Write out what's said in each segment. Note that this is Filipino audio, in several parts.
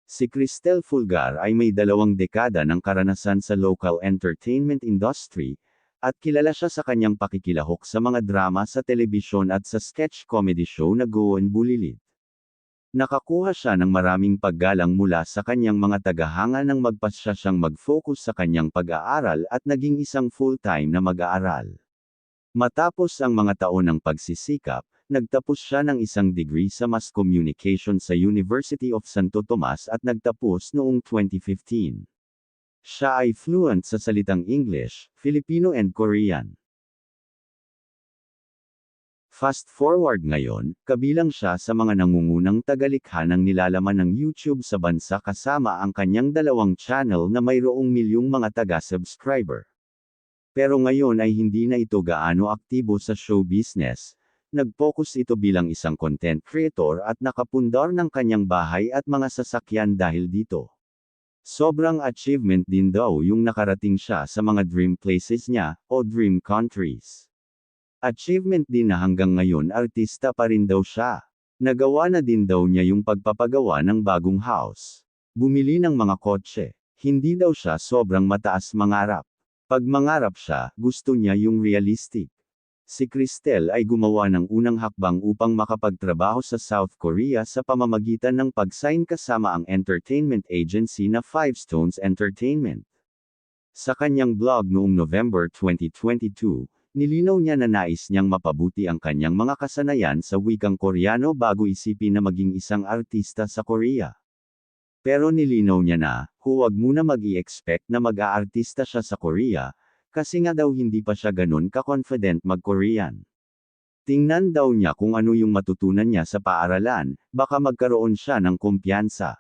Si Cristel Fulgar ay may 2 dekada ng karanasan sa local entertainment industry, at kilala siya sa kanyang pakikilahok sa mga drama sa telebisyon at sa sketch comedy show na Go and Bulilit. Nakakuha siya ng maraming paggalang mula sa kanyang mga tagahanga nang magpasya siyang mag-focus sa kanyang pag-aaral at naging isang full-time na mag-aaral. Matapos ang mga taon ng pagsisikap, nagtapos siya ng isang degree sa Mass Communication sa University of Santo Tomas at nagtapos noong 2015. Siya ay fluent sa salitang English, Filipino and Korean. Fast forward ngayon, kabilang siya sa mga nangungunang tagalikha ng nilalaman ng YouTube sa bansa kasama ang kanyang 2 channel na mayroong milyong mga taga-subscriber. Pero ngayon ay hindi na ito gaano aktibo sa show business. Nag-focus ito bilang isang content creator at nakapundar ng kanyang bahay at mga sasakyan dahil dito. Sobrang achievement din daw yung nakarating siya sa mga dream places niya, o dream countries. Achievement din na hanggang ngayon artista pa rin daw siya. Nagawa na din daw niya yung pagpapagawa ng bagong house. Bumili ng mga kotse. Hindi daw siya sobrang mataas mangarap. Pag mangarap siya, gusto niya yung realistic. Si Cristel ay gumawa ng unang hakbang upang makapagtrabaho sa South Korea sa pamamagitan ng pag-sign kasama ang entertainment agency na Five Stones Entertainment. Sa kanyang blog noong November 2022, nilinaw niya na nais niyang mapabuti ang kanyang mga kasanayan sa wikang Koreano bago isipin na maging isang artista sa Korea. Pero nilinaw niya na, huwag muna mag-i-expect na mag-aartista siya sa Korea, kasi nga daw hindi pa siya ganun ka-confident mag-Korean. Tingnan daw niya kung ano yung matutunan niya sa paaralan, baka magkaroon siya ng kumpiyansa.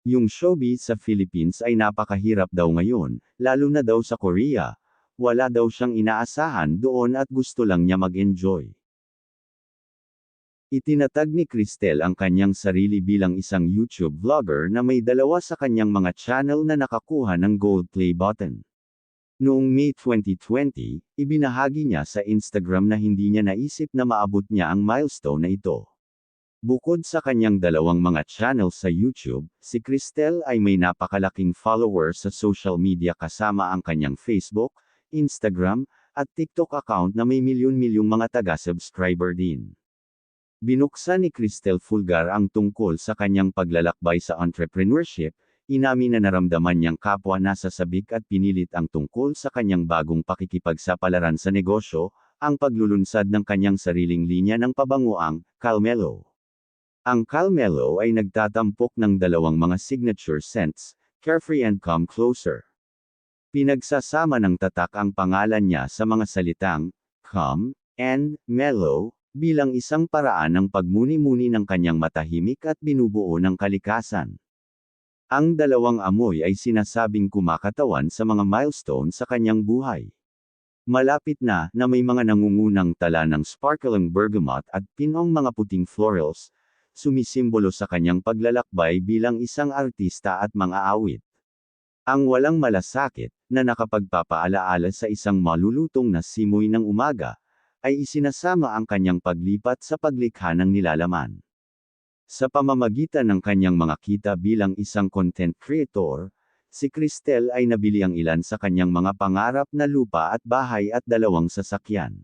Yung showbiz sa Philippines ay napakahirap daw ngayon, lalo na daw sa Korea. Wala daw siyang inaasahan doon at gusto lang niya mag-enjoy. Itinatag ni Cristel ang kanyang sarili bilang isang YouTube vlogger na may 2 sa kanyang mga channel na nakakuha ng gold play button. Noong May 2020, ibinahagi niya sa Instagram na hindi niya naisip na maabot niya ang milestone na ito. Bukod sa kanyang 2 mga channel sa YouTube, si Cristel ay may napakalaking followers sa social media kasama ang kanyang Facebook, Instagram, at TikTok account na may milyon-milyong mga taga-subscriber din. Binuksan ni Cristel Fulgar ang tungkol sa kanyang paglalakbay sa entrepreneurship, inamin na naramdaman niyang kapwa nasa sabik at pinilit ang tungkol sa kanyang bagong pakikipagsapalaran sa negosyo, ang paglulunsad ng kanyang sariling linya ng pabanguang, Calmelo. Ang Calmelo ay nagtatampok ng 2 mga signature scents, Carefree and Come Closer. Pinagsasama ng tatak ang pangalan niya sa mga salitang, calm, and mellow, bilang isang paraan ng pagmuni-muni ng kanyang matahimik at binubuo ng kalikasan. Ang 2 amoy ay sinasabing kumakatawan sa mga milestone sa kanyang buhay. Malapit na may mga nangungunang tala ng sparkling bergamot at pinong mga puting florals, sumisimbolo sa kanyang paglalakbay bilang isang artista at mga awit. Ang walang malasakit, na nakapagpapaalaala sa isang malulutong na simoy ng umaga, ay isinasama ang kanyang paglipat sa paglikha ng nilalaman. Sa pamamagitan ng kanyang mga kita bilang isang content creator, si Cristel ay nabili ang ilan sa kanyang mga pangarap na lupa at bahay at 2 sasakyan.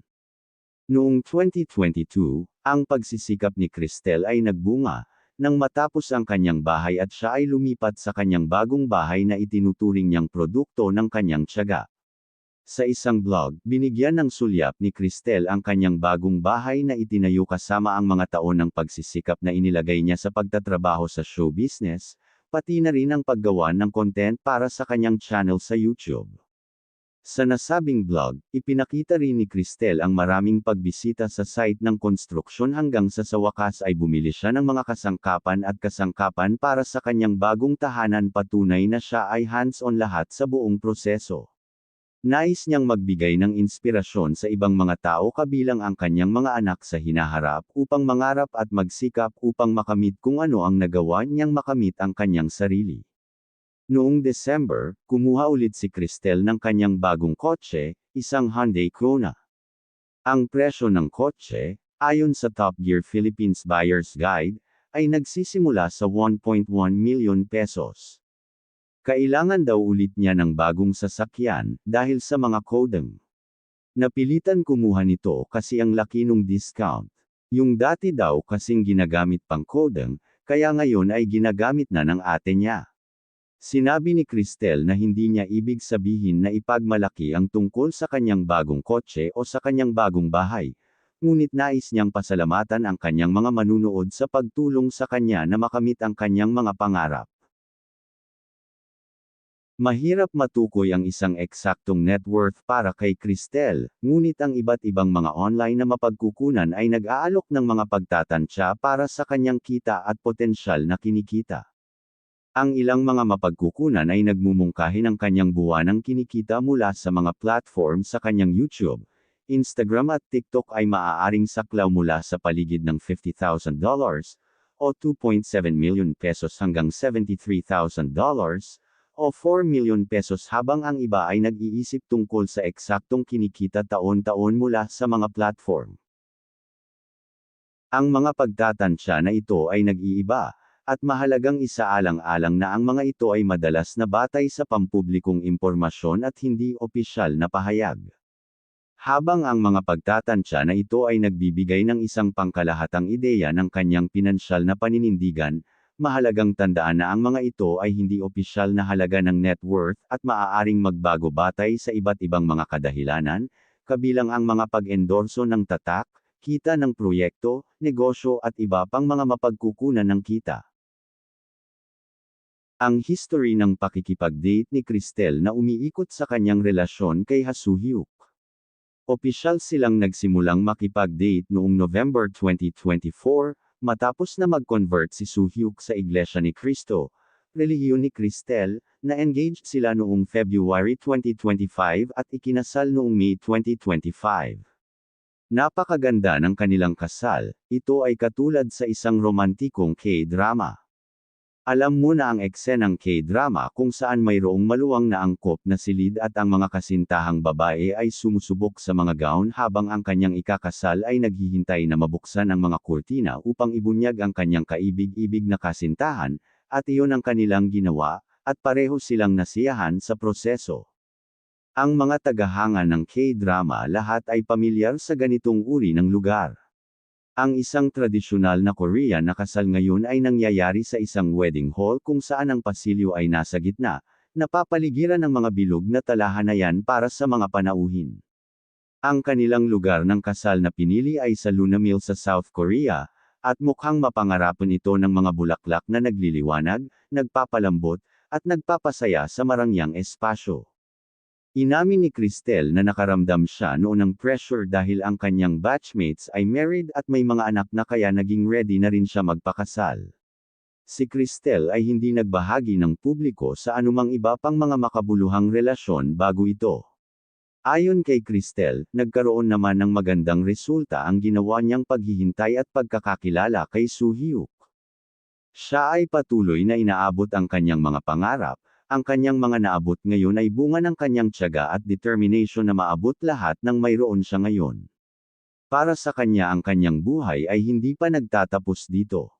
Noong 2022, ang pagsisikap ni Cristel ay nagbunga, nang matapos ang kanyang bahay at siya ay lumipat sa kanyang bagong bahay na itinuturing niyang produkto ng kanyang tiyaga. Sa isang blog, binigyan ng sulyap ni Cristel ang kanyang bagong bahay na itinayo kasama ang mga taon ng pagsisikap na inilagay niya sa pagtatrabaho sa show business, pati na rin ang paggawa ng content para sa kanyang channel sa YouTube. Sa nasabing blog, ipinakita rin ni Cristel ang maraming pagbisita sa site ng konstruksyon hanggang sa wakas ay bumili siya ng mga kasangkapan para sa kanyang bagong tahanan, patunay na siya ay hands-on lahat sa buong proseso. Nais niyang magbigay ng inspirasyon sa ibang mga tao kabilang ang kanyang mga anak sa hinaharap upang mangarap at magsikap upang makamit kung ano ang nagawa niyang makamit ang kanyang sarili. Noong December, kumuha ulit si Cristel ng kanyang bagong kotse, isang Hyundai Kona. Ang presyo ng kotse, ayon sa Top Gear Philippines Buyer's Guide, ay nagsisimula sa 1.1 milyon pesos. Kailangan daw ulit niya ng bagong sasakyan, dahil sa mga coding. Napilitan kumuha nito kasi ang laki nung discount. Yung dati daw kasing ginagamit pang coding, kaya ngayon ay ginagamit na ng ate niya. Sinabi ni Cristel na hindi niya ibig sabihin na ipagmalaki ang tungkol sa kanyang bagong kotse o sa kanyang bagong bahay. Ngunit nais niyang pasalamatan ang kanyang mga manunood sa pagtulong sa kanya na makamit ang kanyang mga pangarap. Mahirap matukoy ang isang eksaktong net worth para kay Cristel, ngunit ang iba't ibang mga online na mapagkukunan ay nag-aalok ng mga pagtatansya para sa kanyang kita at potensyal na kinikita. Ang ilang mga mapagkukunan ay nagmumungkahi ng kanyang buwanang kinikita mula sa mga platform sa kanyang YouTube, Instagram at TikTok ay maaaring saklaw mula sa paligid ng $50,000 o 2.7 million pesos hanggang $73,000 o 4 million pesos habang ang iba ay nag-iisip tungkol sa eksaktong kinikita taon-taon mula sa mga platform. Ang mga pagtatansya na ito ay nag-iiba, at mahalagang isaalang-alang na ang mga ito ay madalas na batay sa pampublikong impormasyon at hindi opisyal na pahayag. Habang ang mga pagtatansya na ito ay nagbibigay ng isang pangkalahatang ideya ng kanyang pinansyal na paninindigan, mahalagang tandaan na ang mga ito ay hindi opisyal na halaga ng net worth at maaaring magbago batay sa iba't ibang mga kadahilanan, kabilang ang mga pag-endorso ng tatak, kita ng proyekto, negosyo at iba pang mga mapagkukunan ng kita. Ang history ng pakikipag-date ni Cristel na umiikot sa kanyang relasyon kay Ha Soo-hyuk. Opisyal silang nagsimulang makipag-date noong November 2024, matapos na mag-convert si Soo-hyuk sa Iglesia ni Cristo, relihiyon ni Cristel, na engaged sila noong February 2025 at ikinasal noong May 2025. Napakaganda ng kanilang kasal, ito ay katulad sa isang romantikong K-drama. Alam mo na ang eksenang K-drama kung saan mayroong maluwang na angkop na silid at ang mga kasintahang babae ay sumusubok sa mga gown habang ang kanyang ikakasal ay naghihintay na mabuksan ang mga kurtina upang ibunyag ang kanyang kaibig-ibig na kasintahan, at iyon ang kanilang ginawa, at pareho silang nasiyahan sa proseso. Ang mga tagahanga ng K-drama lahat ay pamilyar sa ganitong uri ng lugar. Ang isang tradisyonal na Korean na kasal ngayon ay nangyayari sa isang wedding hall kung saan ang pasilyo ay nasa gitna, napapaligiran ng mga bilog na talahanayan para sa mga panauhin. Ang kanilang lugar ng kasal na pinili ay sa Luna Mill sa South Korea, at mukhang mapangarapan ito ng mga bulaklak na nagliliwanag, nagpapalambot, at nagpapasaya sa marangyang espasyo. Inamin ni Cristel na nakaramdam siya noon ng pressure dahil ang kanyang batchmates ay married at may mga anak na kaya naging ready na rin siya magpakasal. Si Cristel ay hindi nagbahagi ng publiko sa anumang iba pang mga makabuluhang relasyon bago ito. Ayon kay Cristel, nagkaroon naman ng magandang resulta ang ginawa niyang paghihintay at pagkakakilala kay Soo-hyuk. Siya ay patuloy na inaabot ang kanyang mga pangarap. Ang kanyang mga naabot ngayon ay bunga ng kanyang tiyaga at determination na maabot lahat ng mayroon siya ngayon. Para sa kanya ang kanyang buhay ay hindi pa nagtatapos dito.